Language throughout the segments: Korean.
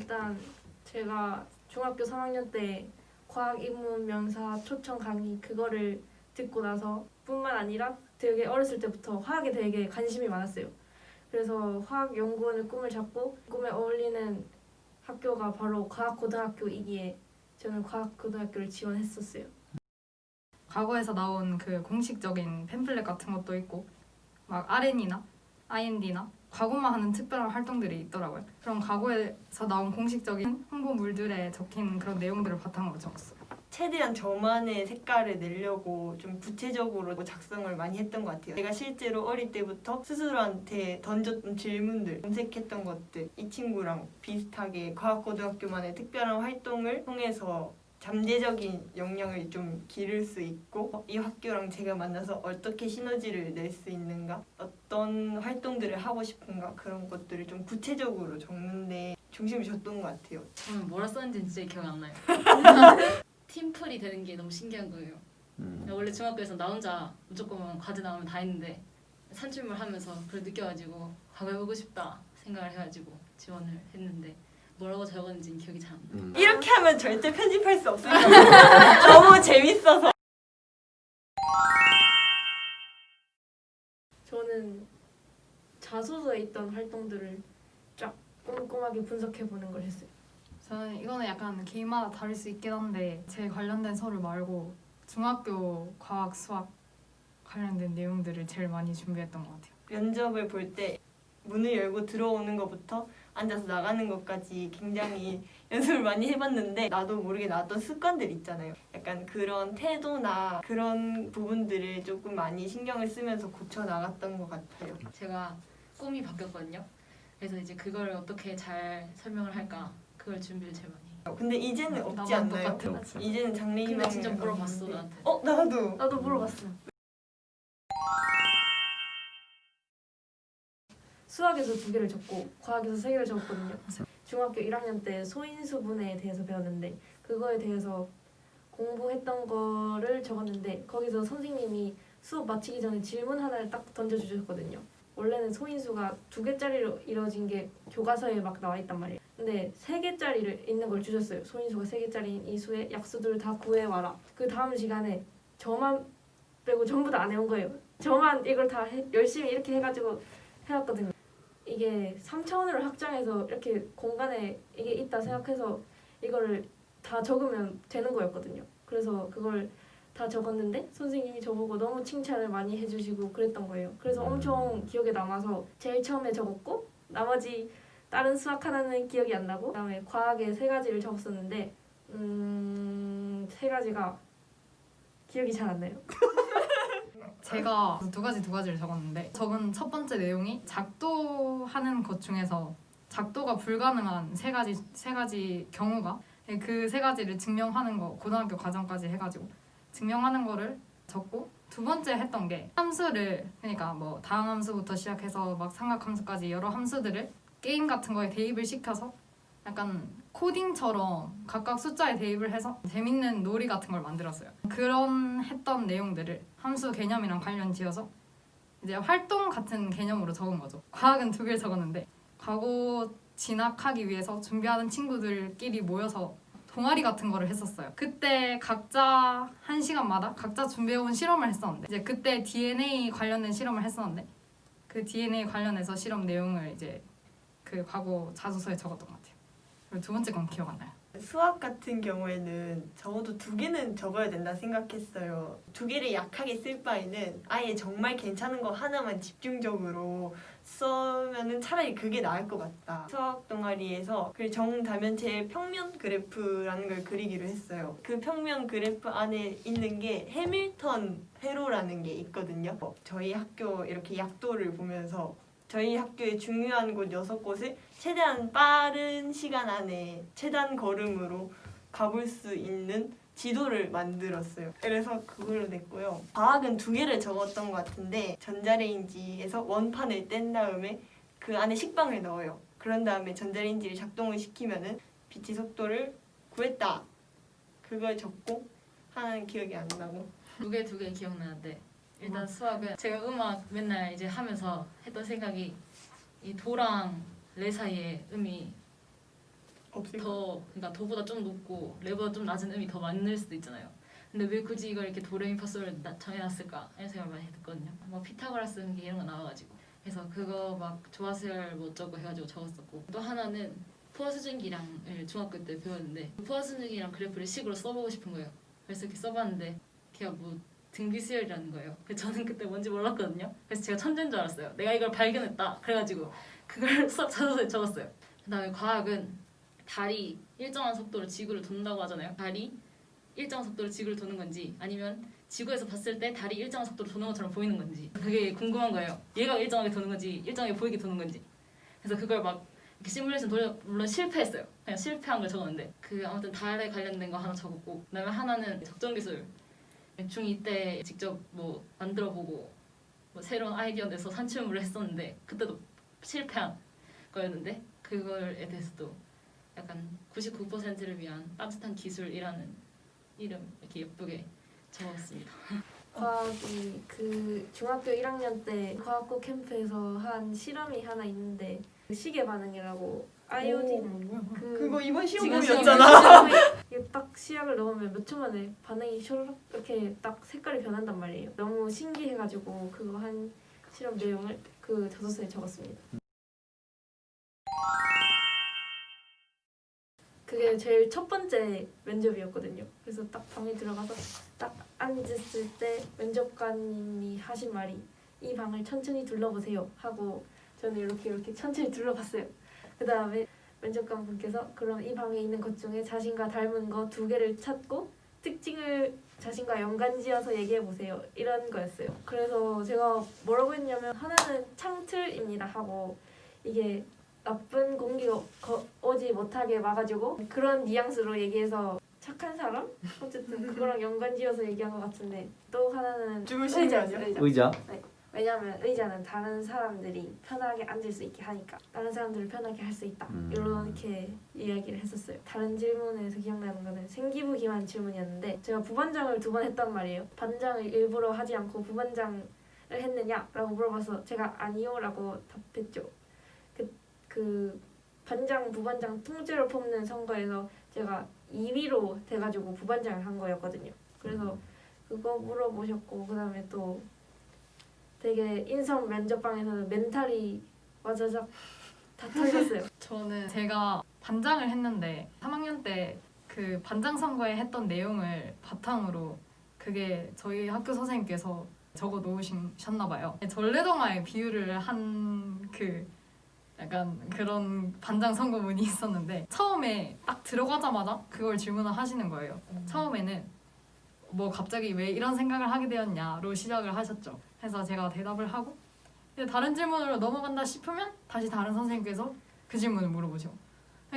일단 제가 중학교 3학년 때 과학 입문 명사 초청 강의 그거를 듣고 나서 뿐만 아니라 되게 어렸을 때부터 화학에 되게 관심이 많았어요. 그래서 화학연구원을 꿈을 잡고 꿈에 어울리는 학교가 바로 과학고등학교이기에 저는 과학고등학교를 지원했었어요. 과거에서 나온 그 공식적인 팸플렛 같은 것도 있고 막 RN이나 IND나 과거만 하는 특별한 활동들이 있더라고요. 그런 과거에서 나온 공식적인 홍보물들에 적힌 그런 내용들을 바탕으로 적었어요. 최대한 저만의 색깔을 내려고 좀 구체적으로 작성을 많이 했던 것 같아요. 제가 실제로 어릴 때부터 스스로한테 던졌던 질문들, 검색했던 것들, 이 친구랑 비슷하게 과학고등학교만의 특별한 활동을 통해서 잠재적인 역량을 좀 기를 수 있고 이 학교랑 제가 만나서 어떻게 시너지를 낼 수 있는가, 어떤 활동들을 하고 싶은가, 그런 것들을 좀 구체적으로 적는데 중심을 줬던 것 같아요. 저는 뭐라 썼는지 진짜 기억 안 나요. 팀플이 되는 게 너무 신기한 거예요. 원래 중학교에서 나 혼자 무조건 과제 나오면 다 했는데 산출물 하면서 그걸 느껴가지고 과거 해보고 싶다 생각을 해가지고 지원을 했는데 뭐라고 적었는지는 기억이 잘 안 나요. 이렇게 하면 절대 편집할 수 없으니까 너무 재밌어서. 저는 자소서에 있던 활동들을 쫙 꼼꼼하게 분석해보는 걸 했어요. 저는 이거는 약간 개인마다 다를 수 있긴 한데 제 관련된 서류 말고 중학교 과학, 수학 관련된 내용들을 제일 많이 준비했던 것 같아요. 면접을 볼 때 문을 열고 들어오는 것부터 앉아서 나가는 것까지 굉장히 연습을 많이 해봤는데 나도 모르게 나왔던 습관들 있잖아요. 약간 그런 태도나 그런 부분들을 조금 많이 신경을 쓰면서 고쳐 나갔던 것 같아요. 제가 꿈이 바뀌었거든요. 그래서 이제 그걸 어떻게 잘 설명을 할까 그걸 준비를 제일 많이 해요. 근데 이제는 없지 나만 않나요? 똑같아. 이제는 장래희망. 근데 진짜 물어봤어 나한테. 나도. 나도 물어봤어. 수학에서 2개를 적고 과학에서 3개를 적었거든요. 중학교 1학년 때 소인수분해에 대해서 배웠는데 그거에 대해서 공부했던 거를 적었는데 거기서 선생님이 수업 마치기 전에 질문 하나를 딱 던져주셨거든요. 원래는 소인수가 2개짜리로 이루어진 게 교과서에 막 나와 있단 말이에요. 근데 3개짜리를 있는 걸 주셨어요. 소인수가 3개짜리인 이 수의 약수들을 다 구해와라. 그 다음 시간에 저만 빼고 전부 다 안 해온 거예요. 저만 이걸 다 열심히 이렇게 해가지고 해왔거든요. 이게 3차원으로 확장해서 이렇게 공간에 이게 있다 생각해서 이거를 다 적으면 되는 거였거든요. 그래서 그걸 다 적었는데 선생님이 저보고 너무 칭찬을 많이 해주시고 그랬던 거예요. 그래서 엄청 기억에 남아서 제일 처음에 적었고 나머지 다른 수학 하나는 기억이 안 나고 그다음에 과학에 3가지를 적었었는데 3가지가 기억이 잘 안 나요. 제가 두 가지를 적었는데 적은 첫 번째 내용이 작도하는 것 중에서 작도가 불가능한 세 가지 경우가 그 3가지를 증명하는 거 고등학교 과정까지 해가지고 증명하는 거를 적고 두 번째 했던 게 함수를 그러니까 뭐 다항함수부터 시작해서 막 삼각함수까지 여러 함수들을 게임 같은 거에 대입을 시켜서 약간 코딩처럼 각각 숫자에 대입을 해서 재밌는 놀이 같은 걸 만들었어요. 그런 했던 내용들을 함수 개념이랑 관련 지어서 이제 활동 같은 개념으로 적은 거죠. 과학은 2개를 적었는데 과거 진학하기 위해서 준비하는 친구들끼리 모여서 동아리 같은 거를 했었어요. 그때 각자 1시간마다 각자 준비해온 실험을 했었는데 이제 그때 DNA 관련된 실험을 했었는데 그 DNA 관련해서 실험 내용을 이제 그 과거 자소서에 적었던 것 같아요. 그리고 두 번째 건 기억 안 나요. 수학 같은 경우에는 적어도 2개는 적어야 된다 생각했어요. 2개를 약하게 쓸 바에는 아예 정말 괜찮은 거 하나만 집중적으로 써면은 차라리 그게 나을 것 같다. 수학 동아리에서 그 정다면체의 평면 그래프라는 걸 그리기로 했어요. 그 평면 그래프 안에 있는 게 해밀턴 회로라는 게 있거든요. 저희 학교 이렇게 약도를 보면서 저희 학교의 중요한 곳 6곳을 최대한 빠른 시간 안에 최단 걸음으로 가볼 수 있는 지도를 만들었어요. 그래서 그걸로 냈고요. 과학은 2개를 적었던 것 같은데 전자레인지에서 원판을 뗀 다음에 그 안에 식빵을 넣어요. 그런 다음에 전자레인지를 작동을 시키면은 빛의 속도를 구했다. 그걸 적고 하나는 기억이 안 나고. 두 개 기억나는데 일단 수학은 제가 음악 맨날 이제 하면서 했던 생각이 이 도랑 레 사이의 음이 그러니까 도보다 좀 높고 레보다 좀 낮은 음이 더 많을 수도 있잖아요. 근데 왜 굳이 이걸 이렇게 도레미파솔을 정해놨을까 이런 생각을 많이 했거든요. 뭐 피타고라스 음기 이런 거 나와가지고 그래서 그거 막 조화수열 뭐 어쩌고 해가지고 적었었고 또 하나는 푸어수증기량을 중학교 때 배웠는데 푸어수증기량 그래프를 식으로 써보고 싶은 거예요. 그래서 이렇게 써봤는데 걔가 뭐 등비수열이라는 거예요. 그래서 저는 그때 뭔지 몰랐거든요. 그래서 제가 천재인 줄 알았어요. 내가 이걸 발견했다. 그래가지고 그걸 수학 자소서에 적었어요. 그다음에 과학은 달이 일정한 속도로 지구를 돈다고 하잖아요. 달이 일정한 속도로 지구를 도는 건지 아니면 지구에서 봤을 때 달이 일정한 속도로 도는 것처럼 보이는 건지 그게 궁금한 거예요. 얘가 일정하게 도는 건지 일정하게 보이게 도는 건지. 그래서 그걸 막 이렇게 시뮬레이션 돌려 물론 실패했어요. 그냥 실패한 걸 적었는데 아무튼 달에 관련된 거 하나 적었고 그다음에 하나는 적정기술 중2 때 직접 뭐 만들어보고 뭐 새로운 아이디어 내서 산출물을 했었는데 그때도 실패한 거였는데 그걸에 대해서도 약간 99%를 위한 따뜻한 기술이라는 이름 이렇게 예쁘게 적었습니다. 과학이 그 중학교 1학년 때 과학고 캠프에서 한 실험이 하나 있는데 그 시계 반응이라고 아이오딘 그거 이번 지금 시험범이었잖아. 이게 딱 시약을 넣으면 몇 초 만에 반응이 쇼르륵 이렇게 딱 색깔이 변한단 말이에요. 너무 신기해가지고 그거 한 실험 내용을 그 자소서에 적었습니다. 그게 제일 첫 번째 면접이었거든요. 그래서 딱 방에 들어가서 딱 앉았을 때 면접관님이 하신 말이 이 방을 천천히 둘러보세요 하고 저는 이렇게 천천히 둘러봤어요. 그 다음에 면접관 분께서 그럼 이 방에 있는 것 중에 자신과 닮은 거 2개를 찾고 특징을 자신과 연관지어서 얘기해보세요 이런 거였어요. 그래서 제가 뭐라고 했냐면 하나는 창틀입니다 하고 이게 나쁜 공기가 오지 못하게 막아주고 그런 뉘앙스로 얘기해서 착한 사람? 어쨌든 그거랑 연관지어서 얘기한 것 같은데 또 하나는 주무시는 거 아니야? 의자? 네. 왜냐면 의자는 다른 사람들이 편하게 앉을 수 있게 하니까 다른 사람들을 편하게 할 수 있다 이렇게 이야기를 했었어요. 다른 질문에서 기억나는 거는 생기부 기반 질문이었는데 제가 부반장을 2번 했단 말이에요. 반장을 일부러 하지 않고 부반장을 했느냐라고 물어봐서 제가 아니요라고 답했죠. 그 반장 부반장 통째로 뽑는 선거에서 제가 2위로 돼가지고 부반장을 한 거였거든요. 그래서 그거 물어보셨고 그 다음에 또 되게 인성 면접방에서는 멘탈이 와자작 다 털렸어요. 저는 제가 반장을 했는데 3학년 때 그 반장 선거에 했던 내용을 바탕으로 그게 저희 학교 선생님께서 적어 놓으셨나 봐요. 전래동화에 비유를 한 그 약간 그런 반장 선거문이 있었는데 처음에 딱 들어가자마자 그걸 질문을 하시는 거예요. 처음에는 뭐 갑자기 왜 이런 생각을 하게 되었냐로 시작을 하셨죠. 그래서 제가 대답을 하고 다른 질문으로 넘어간다 싶으면 다시 다른 선생님께서 그 질문을 물어보시고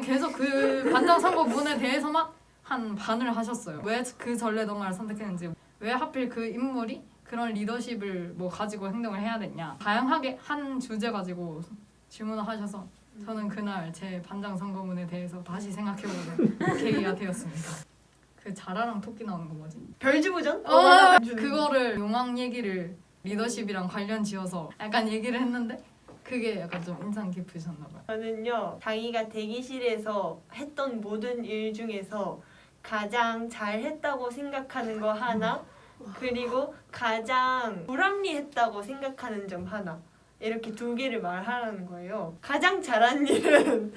계속 그 반장 선거문에 대해서만 한 반을 하셨어요. 왜 그 전래동화를 선택했는지 왜 하필 그 인물이 그런 리더십을 뭐 가지고 행동을 해야 됐냐 다양하게 한 주제 가지고 질문을 하셔서 저는 그날 제 반장 선거문에 대해서 다시 생각해보는 계기가 되었습니다. 그 자라랑 토끼 나오는 거 뭐지? 별주부전? 그거를 용왕 얘기를 리더십이랑 관련 지어서 약간 얘기를 했는데 그게 약간 좀 인상 깊으셨나 봐요. 저는요 자기가 대기실에서 했던 모든 일 중에서 가장 잘했다고 생각하는 거 하나 그리고 가장 불합리했다고 생각하는 점 하나 이렇게 2개를 말하라는 거예요. 가장 잘한 일은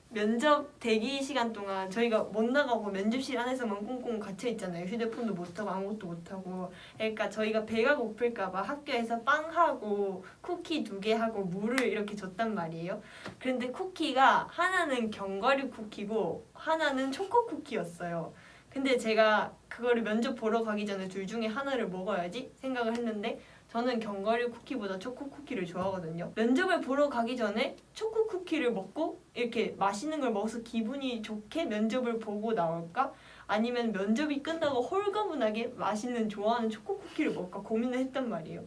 면접 대기 시간 동안 저희가 못 나가고 면접실 안에서만 꽁꽁 갇혀 있잖아요. 휴대폰도 못하고 아무것도 못하고. 그러니까 저희가 배가 고플까 봐 학교에서 빵하고 쿠키 2개 하고 물을 이렇게 줬단 말이에요. 그런데 쿠키가 하나는 견과류 쿠키고 하나는 초코 쿠키였어요. 근데 제가 그거를 면접 보러 가기 전에 둘 중에 하나를 먹어야지 생각을 했는데 저는 견과류 쿠키보다 초코 쿠키를 좋아하거든요. 면접을 보러 가기 전에 초코 쿠키를 먹고 이렇게 맛있는 걸 먹어서 기분이 좋게 면접을 보고 나올까? 아니면 면접이 끝나고 홀가분하게 맛있는 좋아하는 초코 쿠키를 먹을까 고민을 했단 말이에요.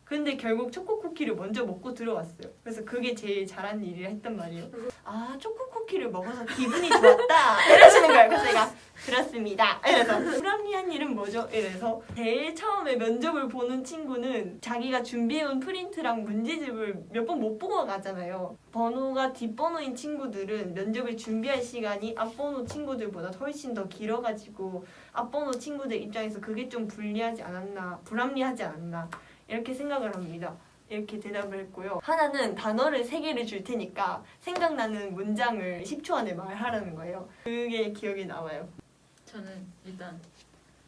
근데 결국 초코 쿠키를 먼저 먹고 들어왔어요. 그래서 그게 제일 잘한 일이라 했단 말이에요. 아 초코 쿠키를 먹어서 기분이 좋았다 이러시는 거예요. 그래서 제가 그렇습니다. 이래서 불합리한 일은 뭐죠? 이래서 제일 처음에 면접을 보는 친구는 자기가 준비해온 프린트랑 문제집을 몇 번 못 보고 가잖아요. 번호가 뒷번호인 친구들은 면접을 준비할 시간이 앞번호 친구들보다 훨씬 더 길어가지고 앞번호 친구들 입장에서 그게 좀 불리하지 않았나, 불합리하지 않았나 이렇게 생각을 합니다. 이렇게 대답을 했고요. 하나는 단어를 3개를 줄 테니까 생각나는 문장을 10초 안에 말하라는 거예요. 그게 기억에 남아요. 저는 일단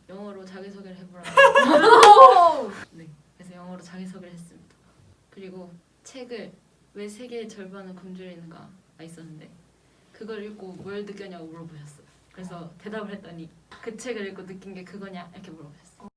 영어로 자기소개를 해보라고. 네, 그래서 영어로 자기소개를 했습니다. 그리고 책을 왜 세계의 절반은 굶주려 있는가 있었는데 그걸 읽고 뭘 느꼈냐고 물어보셨어요. 그래서 대답을 했더니 그 책을 읽고 느낀 게 그거냐 이렇게 물어보셨어요.